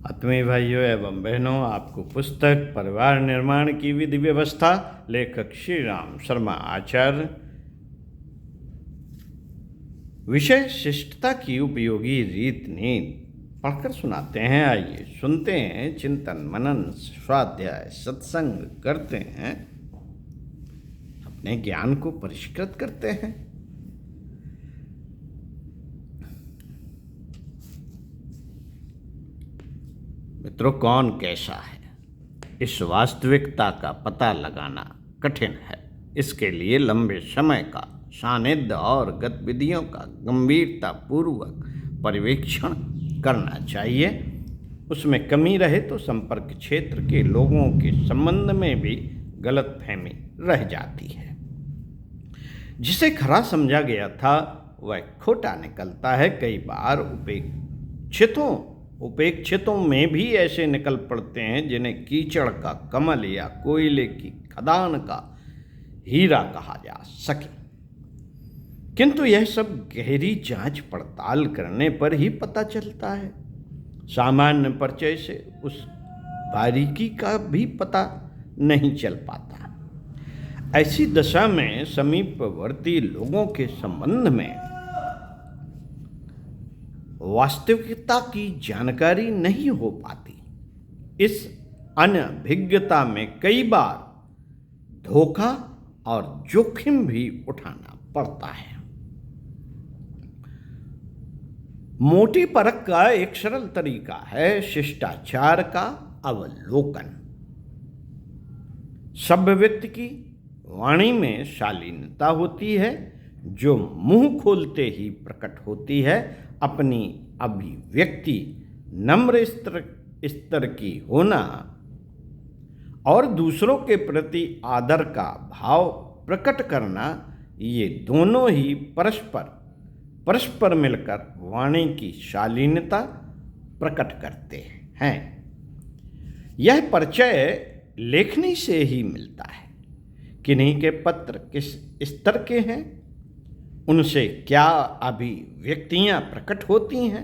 आत्मीय भाइयों एवं बहनों, आपको पुस्तक परिवार निर्माण की विधि व्यवस्था लेखक श्री राम शर्मा आचार्य, विषय शिष्टता की उपयोगी रीत नीति पढ़कर सुनाते हैं। आइए सुनते हैं, चिंतन मनन स्वाध्याय सत्संग करते हैं, अपने ज्ञान को परिष्कृत करते हैं। मित्रों, कौन कैसा है, इस वास्तविकता का पता लगाना कठिन है। इसके लिए लंबे समय का सानिध्य और गतिविधियों का गंभीरता पूर्वक पर्यवेक्षण करना चाहिए। उसमें कमी रहे तो संपर्क क्षेत्र के लोगों के संबंध में भी गलतफहमी रह जाती है। जिसे खरा समझा गया था वह खोटा निकलता है। कई बार उपेक्षितों में भी ऐसे निकल पड़ते हैं जिन्हें कीचड़ का कमल या कोयले की खदान का हीरा कहा जा सके, किंतु यह सब गहरी जांच पड़ताल करने पर ही पता चलता है। सामान्य परिचय से उस बारीकी का भी पता नहीं चल पाता। ऐसी दशा में समीपवर्ती लोगों के संबंध में वास्तविकता की जानकारी नहीं हो पाती। इस अनभिज्ञता में कई बार धोखा और जोखिम भी उठाना पड़ता है। मोटी परख का एक सरल तरीका है शिष्टाचार का अवलोकन। सभ्य व्यक्ति की वाणी में शालीनता होती है जो मुंह खोलते ही प्रकट होती है। अपनी अभिव्यक्ति नम्र स्तर की होना और दूसरों के प्रति आदर का भाव प्रकट करना, ये दोनों ही परस्पर मिलकर वाणी की शालीनता प्रकट करते हैं। यह परिचय लेखनी से ही मिलता है। किन्हीं के पत्र किस स्तर के हैं, उनसे क्या अभिव्यक्तियां प्रकट होती हैं,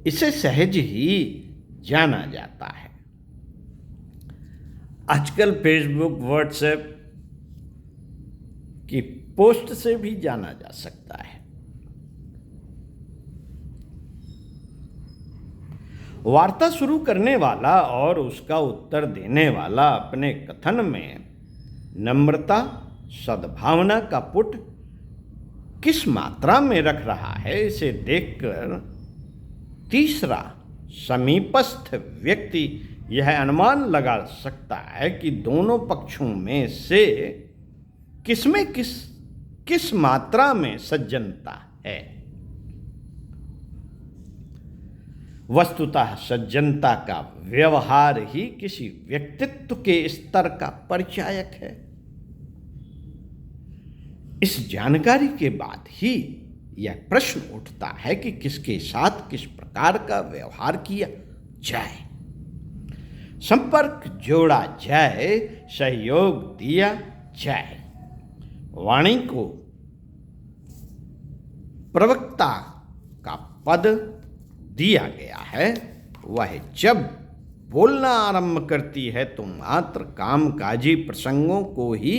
इसे सहज ही जाना जाता है। आजकल फेसबुक व्हाट्सएप की पोस्ट से भी जाना जा सकता है। वार्ता शुरू करने वाला और उसका उत्तर देने वाला अपने कथन में नम्रता सद्भावना का पुट किस मात्रा में रख रहा है, इसे देखकर तीसरा समीपस्थ व्यक्ति यह अनुमान लगा सकता है कि दोनों पक्षों में से किसमें किस मात्रा में सज्जनता है। वस्तुतः सज्जनता का व्यवहार ही किसी व्यक्तित्व के स्तर का परिचायक है। इस जानकारी के बाद ही यह प्रश्न उठता है कि किसके साथ किस प्रकार का व्यवहार किया जाए, संपर्क जोड़ा जाए, सहयोग दिया जाए। वाणी को प्रवक्ता का पद दिया गया है। वह जब बोलना आरंभ करती है तो मात्र कामकाजी प्रसंगों को ही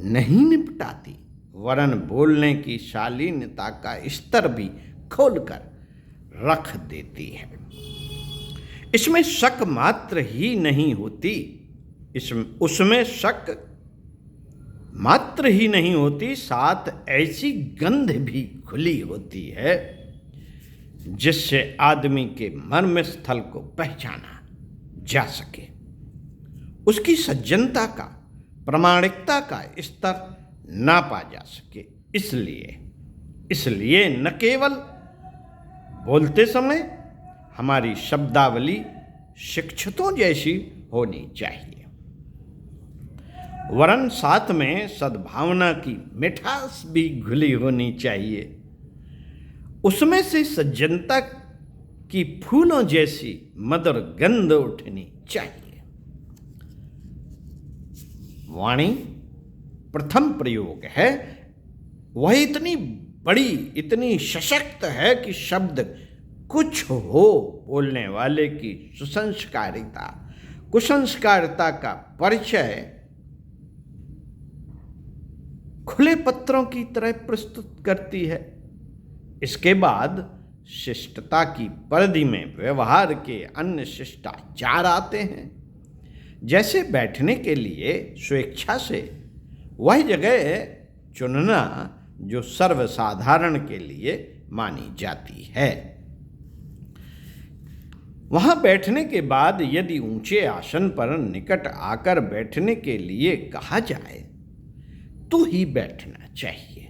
नहीं निपटाती, वरन बोलने की शालीनता का स्तर भी खोलकर रख देती है। इसमें शक मात्र ही नहीं होती, उसमें शक मात्र ही नहीं होती, साथ ऐसी गंध भी खुली होती है जिससे आदमी के मर्म स्थल को पहचाना जा सके, उसकी सज्जनता का प्रामाणिकता का स्तर नापा जा सके। इसलिए न केवल बोलते समय हमारी शब्दावली शिक्षितों जैसी होनी चाहिए, वरन साथ में सद्भावना की मिठास भी घुली होनी चाहिए। उसमें से सज्जनता की फूलों जैसी मधुर गंध उठनी चाहिए। वाणी प्रथम प्रयोग है, वह इतनी बड़ी, इतनी सशक्त है कि शब्द कुछ हो बोलने वाले की सुसंस्कारिता, कुसंस्कारिता का परिचय खुले पत्रों की तरह प्रस्तुत करती है। इसके बाद शिष्टता की परिधि में व्यवहार के अन्य शिष्टाचार आते हैं, जैसे बैठने के लिए स्वेच्छा से वह जगह चुनना जो सर्वसाधारण के लिए मानी जाती है। वहां बैठने के बाद यदि ऊंचे आसन पर निकट आकर बैठने के लिए कहा जाए तो ही बैठना चाहिए।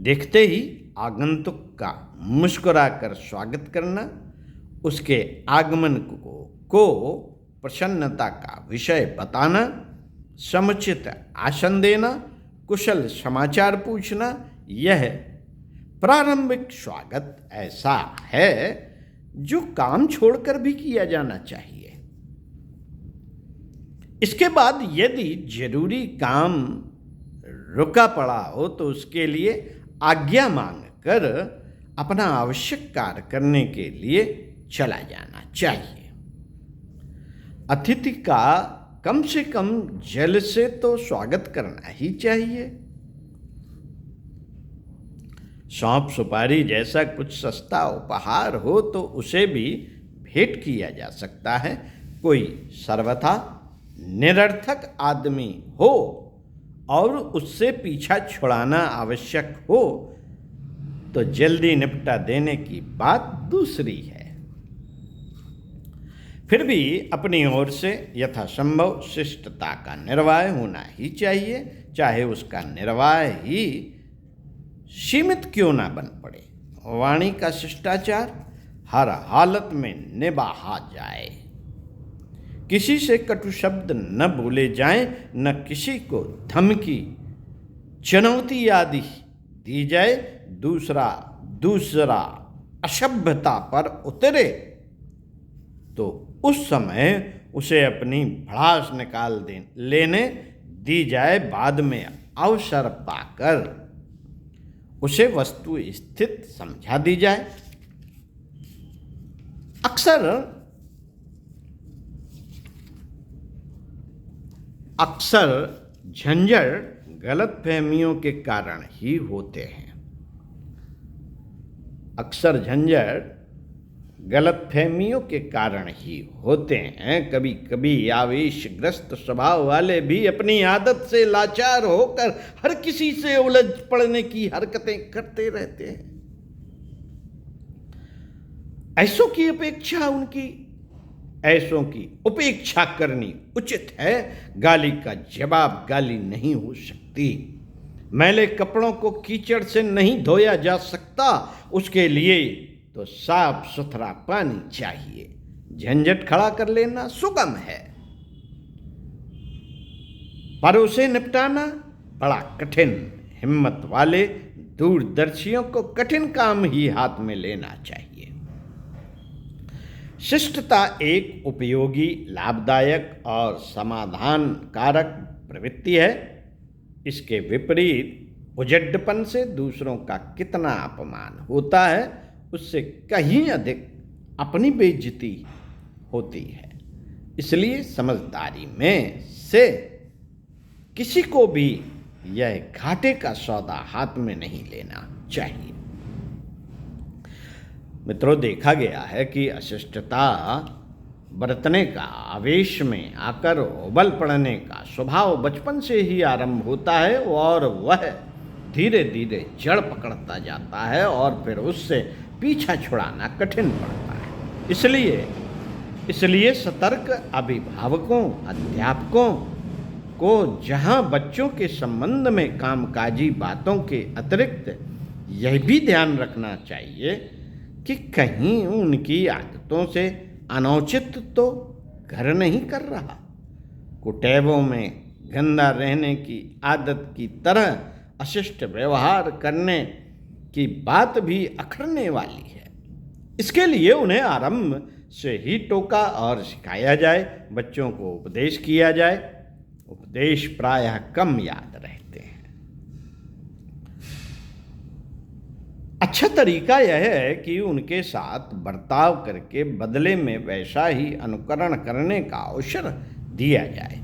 देखते ही आगंतुक का मुस्कुराकर स्वागत करना, उसके आगमन को प्रसन्नता का विषय बताना, समुचित आसन देना, कुशल समाचार पूछना, यह प्रारंभिक स्वागत ऐसा है जो काम छोड़कर भी किया जाना चाहिए। इसके बाद यदि जरूरी काम रुका पड़ा हो तो उसके लिए आज्ञा मांग कर अपना आवश्यक कार्य करने के लिए चला जाना चाहिए। अतिथि का कम से कम जल से तो स्वागत करना ही चाहिए। सौंप सुपारी जैसा कुछ सस्ता उपहार हो तो उसे भी भेंट किया जा सकता है। कोई सर्वथा निरर्थक आदमी हो और उससे पीछा छुड़ाना आवश्यक हो तो जल्दी निपटा देने की बात दूसरी है। फिर भी अपनी ओर से यथासंभव शिष्टता का निर्वाह होना ही चाहिए, चाहे उसका निर्वाह ही सीमित क्यों ना बन पड़े। वाणी का शिष्टाचार हर हालत में निभाया जाए। किसी से कटु शब्द न बोले जाएं, न किसी को धमकी, चुनौती आदि दी जाए। दूसरा असभ्यता पर उतरे तो उस समय उसे अपनी भड़ास निकाल लेने दी जाए। बाद में अवसर पाकर उसे वस्तु स्थित समझा दी जाए। अक्सर झंझट गलतफहमियों के कारण ही होते हैं। अक्सर झंझट गलतफहमियों के कारण ही होते हैं। कभी कभी आवेशग्रस्त स्वभाव वाले भी अपनी आदत से लाचार होकर हर किसी से उलझ पड़ने की हरकतें करते रहते हैं। ऐसों की उपेक्षा करनी उचित है। गाली का जवाब गाली नहीं हो सकती। मैले कपड़ों को कीचड़ से नहीं धोया जा सकता, उसके लिए तो साफ सुथरा पानी चाहिए। झंझट खड़ा कर लेना सुगम है, पर उसे निपटाना बड़ा कठिन। हिम्मत वाले दूरदर्शियों को कठिन काम ही हाथ में लेना चाहिए। शिष्टता एक उपयोगी, लाभदायक और समाधान कारक प्रवृत्ति है। इसके विपरीत उजड्डपन से दूसरों का कितना अपमान होता है, उससे कहीं अधिक अपनी बेइज्जती होती है। इसलिए समझदारी में से किसी को भी यह घाटे का सौदा हाथ में नहीं लेना चाहिए। मित्रों, देखा गया है कि अशिष्टता बरतने का, आवेश में आकर उबल पड़ने का स्वभाव बचपन से ही आरंभ होता है और वह धीरे धीरे जड़ पकड़ता जाता है और फिर उससे पीछा छुड़ाना कठिन पड़ता है। इसलिए सतर्क अभिभावकों, अध्यापकों को जहां बच्चों के संबंध में कामकाजी बातों के अतिरिक्त यह भी ध्यान रखना चाहिए कि कहीं उनकी आदतों से अनौचित तो घर नहीं कर रहा। कुटैबों में गंदा रहने की आदत की तरह अशिष्ट व्यवहार करने की बात भी अखरने वाली है। इसके लिए उन्हें आरंभ से ही टोका और सिखाया जाए, बच्चों को उपदेश किया जाए। उपदेश प्रायः कम याद रहते हैं। अच्छा तरीका यह है कि उनके साथ बर्ताव करके बदले में वैसा ही अनुकरण करने का अवसर दिया जाए।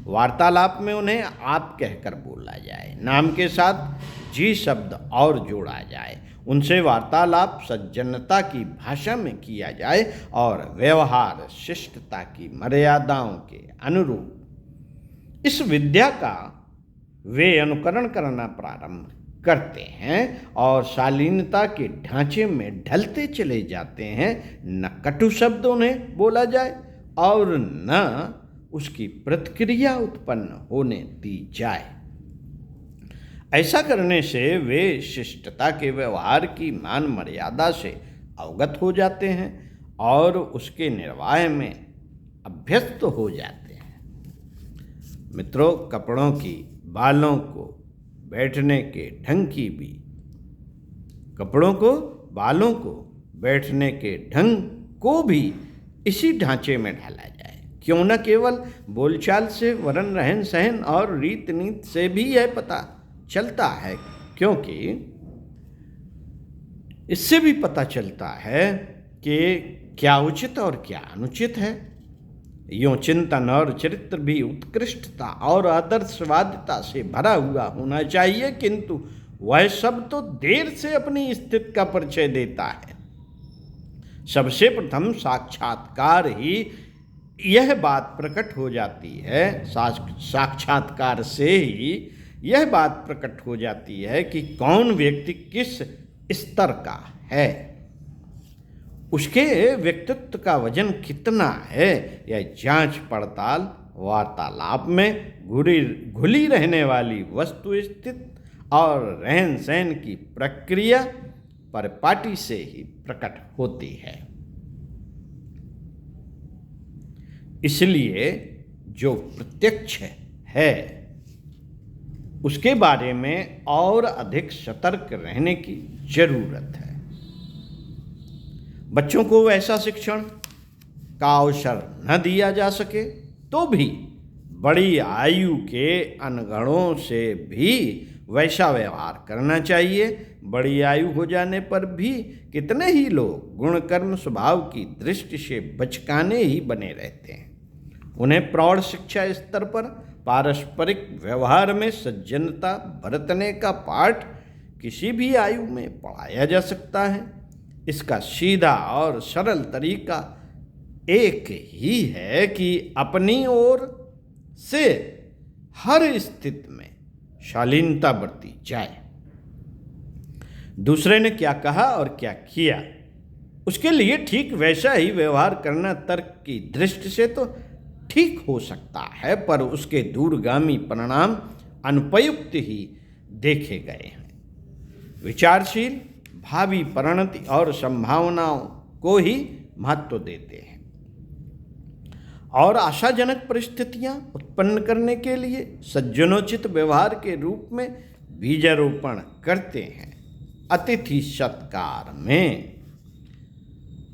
वार्तालाप में उन्हें आप कहकर बोला जाए, नाम के साथ जी शब्द और जोड़ा जाए। उनसे वार्तालाप सज्जनता की भाषा में किया जाए और व्यवहार शिष्टता की मर्यादाओं के अनुरूप। इस विद्या का वे अनुकरण करना प्रारंभ करते हैं और शालीनता के ढांचे में ढलते चले जाते हैं। न कटु शब्द उन्हें बोला जाए और न उसकी प्रतिक्रिया उत्पन्न होने दी जाए। ऐसा करने से वे शिष्टता के व्यवहार की मान मर्यादा से अवगत हो जाते हैं और उसके निर्वाह में अभ्यस्त हो जाते हैं। मित्रों, कपड़ों की, बालों को, बैठने के ढंग की भी, कपड़ों को, बालों को, बैठने के ढंग को भी इसी ढांचे में ढाला जाए। क्यों न केवल बोलचाल से, वरन रहन सहन और रीत नीति से भी यह पता चलता है, क्योंकि इससे भी पता चलता है कि क्या उचित और क्या अनुचित है। यूं चिंतन और चरित्र भी उत्कृष्टता और आदर्शवादिता से भरा हुआ होना चाहिए, किंतु वह सब तो देर से अपनी स्थिति का परिचय देता है। सबसे प्रथम साक्षात्कार ही यह बात प्रकट हो जाती है, साक्षात्कार से ही यह बात प्रकट हो जाती है कि कौन व्यक्ति किस स्तर का है, उसके व्यक्तित्व का वजन कितना है। यह जांच पड़ताल वार्तालाप में घुली रहने वाली वस्तु स्थिति और रहन सहन की प्रक्रिया परिपाटी से ही प्रकट होती है। इसलिए जो प्रत्यक्ष है उसके बारे में और अधिक सतर्क रहने की जरूरत है। बच्चों को वैसा शिक्षण का अवसर न दिया जा सके तो भी बड़ी आयु के अनगढ़ों से भी वैसा व्यवहार करना चाहिए। बड़ी आयु हो जाने पर भी कितने ही लोग गुण कर्म स्वभाव की दृष्टि से बचकाने ही बने रहते हैं। उन्हें प्रौढ़ शिक्षा स्तर पर पारस्परिक व्यवहार में सज्जनता बरतने का पाठ किसी भी आयु में पढ़ाया जा सकता है। इसका सीधा और सरल तरीका एक ही है कि अपनी ओर से हर स्थिति में शालीनता बरती जाए। दूसरे ने क्या कहा और क्या किया, उसके लिए ठीक वैसा ही व्यवहार करना तर्क की दृष्टि से तो ठीक हो सकता है, पर उसके दूरगामी परिणाम अनुपयुक्त ही देखे गए हैं। विचारशील भावी परिणति और संभावनाओं को ही महत्व देते हैं और आशाजनक परिस्थितियां उत्पन्न करने के लिए सज्जनोचित व्यवहार के रूप में बीजारोपण करते हैं। अतिथि सत्कार में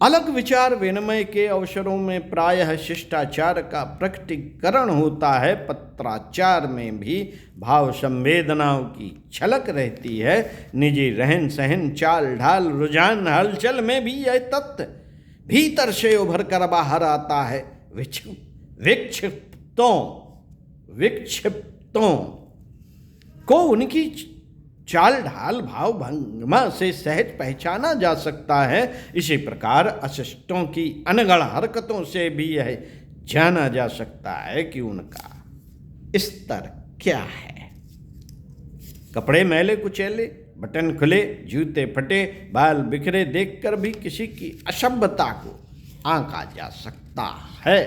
अलग विचार विनिमय के अवसरों में प्रायः शिष्टाचार का प्रकटीकरण होता है। पत्राचार में भी भाव संवेदनाओं की झलक रहती है। निजी रहन सहन, चाल ढाल, रुझान, हलचल में भी यह तत्व भीतर से उभर कर बाहर आता है। विक्षिप्तों को उनकी चाल ढाल भाव भंगिमा से सहज पहचाना जा सकता है। इसी प्रकार अशिष्टों की अनगढ़ हरकतों से भी यह जाना जा सकता है कि उनका स्तर क्या है। कपड़े मैले कुचैले, बटन खुले, जूते फटे, बाल बिखरे देखकर भी किसी की असभ्यता को आंका जा सकता है।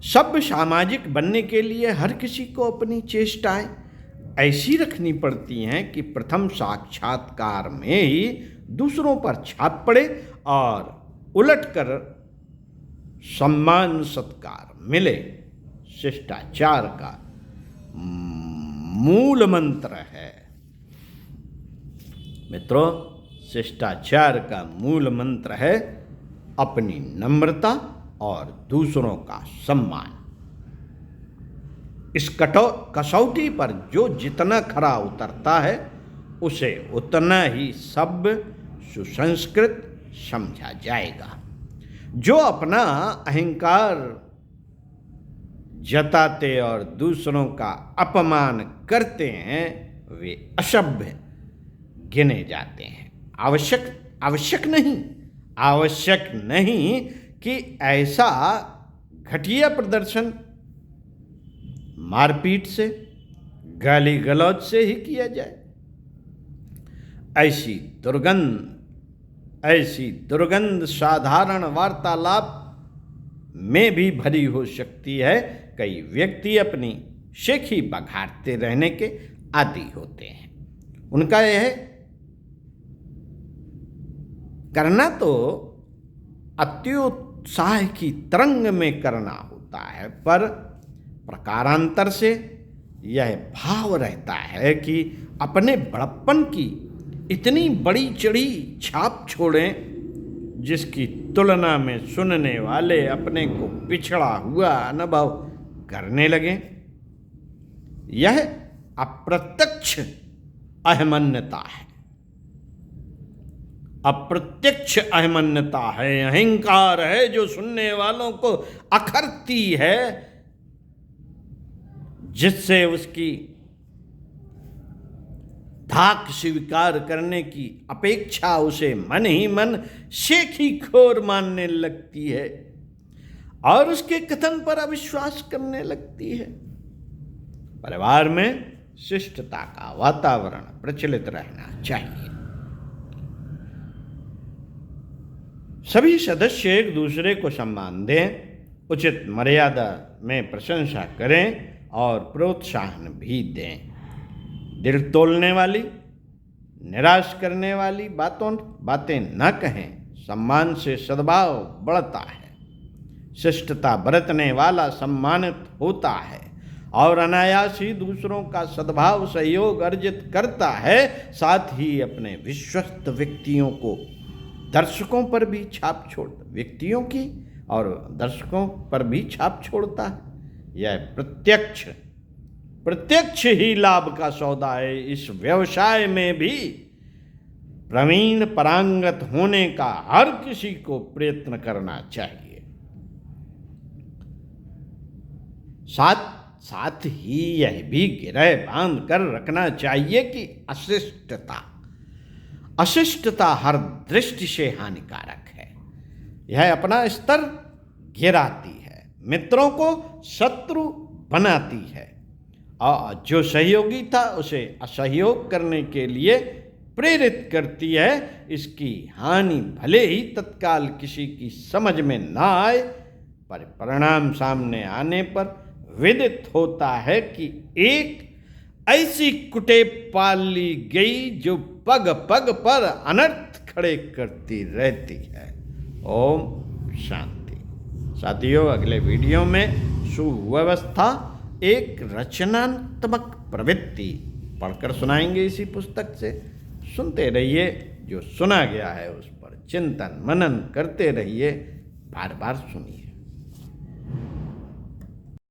सभ्य सामाजिक बनने के लिए हर किसी को अपनी चेष्टाएं ऐसी रखनी पड़ती हैं कि प्रथम साक्षात्कार में ही दूसरों पर छाप पड़े और उलटकर सम्मान सत्कार मिले। शिष्टाचार का मूल मंत्र है मित्रों, शिष्टाचार का मूल मंत्र है अपनी नम्रता और दूसरों का सम्मान। इस कसौटी पर जो जितना खरा उतरता है उसे उतना ही सभ्य सुसंस्कृत समझा जाएगा। जो अपना अहंकार जताते और दूसरों का अपमान करते हैं वे असभ्य गिने जाते हैं। आवश्यक नहीं कि ऐसा घटिया प्रदर्शन मारपीट से, गाली गलौज से ही किया जाए। ऐसी दुर्गंध साधारण वार्तालाप में भी भरी हो सकती है। कई व्यक्ति अपनी शेखी बघाड़ते रहने के आदी होते हैं। उनका यह करना तो अत्युत्साह की तरंग में करना होता है, पर प्रकारांतर से यह भाव रहता है कि अपने बड़प्पन की इतनी बड़ी चढ़ी छाप छोड़ें जिसकी तुलना में सुनने वाले अपने को पिछड़ा हुआ अनुभव करने लगें। यह अप्रत्यक्ष अहमन्यता है। अप्रत्यक्ष अहमन्यता है, अहंकार है जो सुनने वालों को अखरती है, जिससे उसकी धाक स्वीकार करने की अपेक्षा उसे मन ही मन शेखी खोर मानने लगती है और उसके कथन पर अविश्वास करने लगती है। परिवार में शिष्टता का वातावरण प्रचलित रहना चाहिए। सभी सदस्य एक दूसरे को सम्मान दें, उचित मर्यादा में प्रशंसा करें और प्रोत्साहन भी दें। दिल तोड़ने वाली, निराश करने वाली बातें न कहें। सम्मान से सद्भाव बढ़ता है। शिष्टता बरतने वाला सम्मानित होता है और अनायास ही दूसरों का सद्भाव सहयोग अर्जित करता है। साथ ही अपने विश्वस्त व्यक्तियों को दर्शकों पर भी छाप छोड़ता है। यह प्रत्यक्ष ही लाभ का सौदा है। इस व्यवसाय में भी प्रवीण पारंगत होने का हर किसी को प्रयत्न करना चाहिए। साथ ही यह भी गिरह बांध कर रखना चाहिए कि अशिष्टता हर दृष्टि से हानिकारक है। यह अपना स्तर गिराती है, मित्रों को शत्रु बनाती है और जो सहयोगी था उसे असहयोग करने के लिए प्रेरित करती है। इसकी हानि भले ही तत्काल किसी की समझ में ना आए, पर परिणाम सामने आने पर विदित होता है कि एक ऐसी कुटेव पाल ली गई जो पग पग पर अनर्थ खड़े करती रहती है। ओम शांति। साथियों, अगले वीडियो में सुव्यवस्था एक रचनात्मक प्रवृत्ति पढ़कर सुनाएंगे इसी पुस्तक से। सुनते रहिए, जो सुना गया है उस पर चिंतन मनन करते रहिए, बार बार सुनिए।